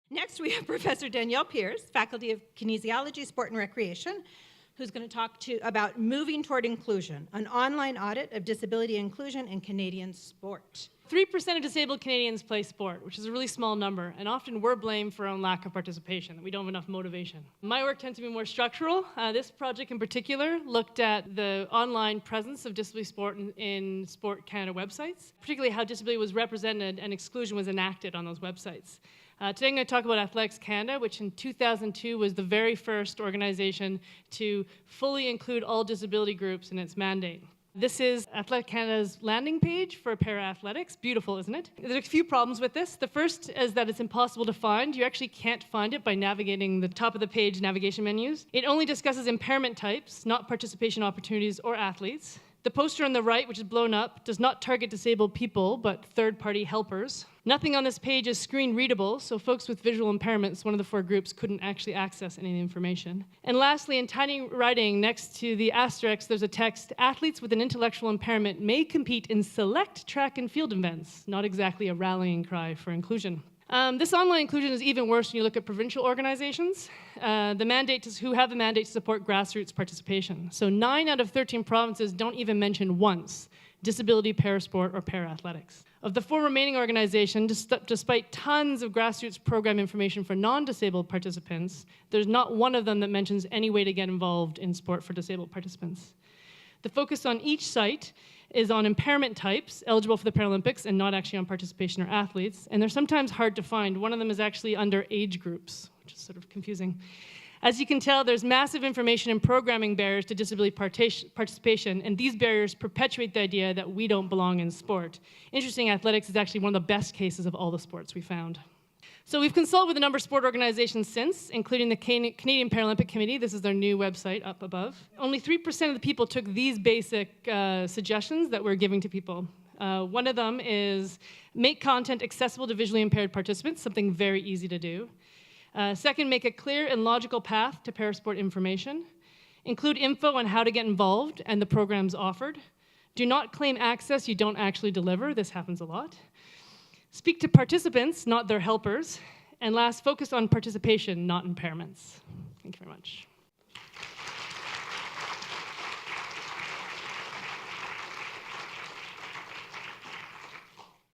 Next, we have Professor Danielle Peers, Faculty of Kinesiology, Sport and Recreation, who's going to talk about moving toward inclusion, an online audit of disability inclusion in Canadian sport. 3% of disabled Canadians play sport, which is a really small number, and often we're blamed for our own lack of participation, that we don't have enough motivation. My work tends to be more structural. This project in particular looked at the online presence of disability sport in Sport Canada websites, particularly how disability was represented and exclusion was enacted on those websites. Today I'm going to talk about Athletics Canada, which in 2002 was the very first organization to fully include all disability groups in its mandate. This is Athletics Canada's landing page for para-athletics. Beautiful, isn't it? There's a few problems with this. The first is that it's impossible to find. You actually can't find it by navigating the top of the page navigation menus. It only discusses impairment types, not participation opportunities or athletes. The poster on the right, which is blown up, does not target disabled people, but third-party helpers. Nothing on this page is screen readable, so folks with visual impairments, one of the 4 groups, couldn't actually access any of the information. And lastly, in tiny writing next to the asterisk, there's a text, athletes with an intellectual impairment may compete in select track and field events, not exactly a rallying cry for inclusion. This online inclusion is even worse when you look at provincial organizations. Who have the mandate to support grassroots participation. So 9 out of 13 provinces don't even mention once disability, parasport, or para-athletics. Of the 4 remaining organizations, despite tons of grassroots program information for non-disabled participants, there's not one of them that mentions any way to get involved in sport for disabled participants. The focus on each site is on impairment types eligible for the Paralympics and not actually on participation or athletes, and they're sometimes hard to find. One of them is actually under age groups, which is sort of confusing. As you can tell, there's massive information and programming barriers to disability participation, and these barriers perpetuate the idea that we don't belong in sport. Interesting, athletics is actually one of the best cases of all the sports we found. So we've consulted with a number of sport organizations since, including the Canadian Paralympic Committee. This is their new website up above. Only 3% of the people took these basic suggestions that we're giving to people. One of them is make content accessible to visually impaired participants, something very easy to do. Second, make a clear and logical path to parasport information. Include info on how to get involved and the programs offered. Do not claim access you don't actually deliver. This happens a lot. Speak to participants, not their helpers. And last, focus on participation, not impairments. Thank you very much.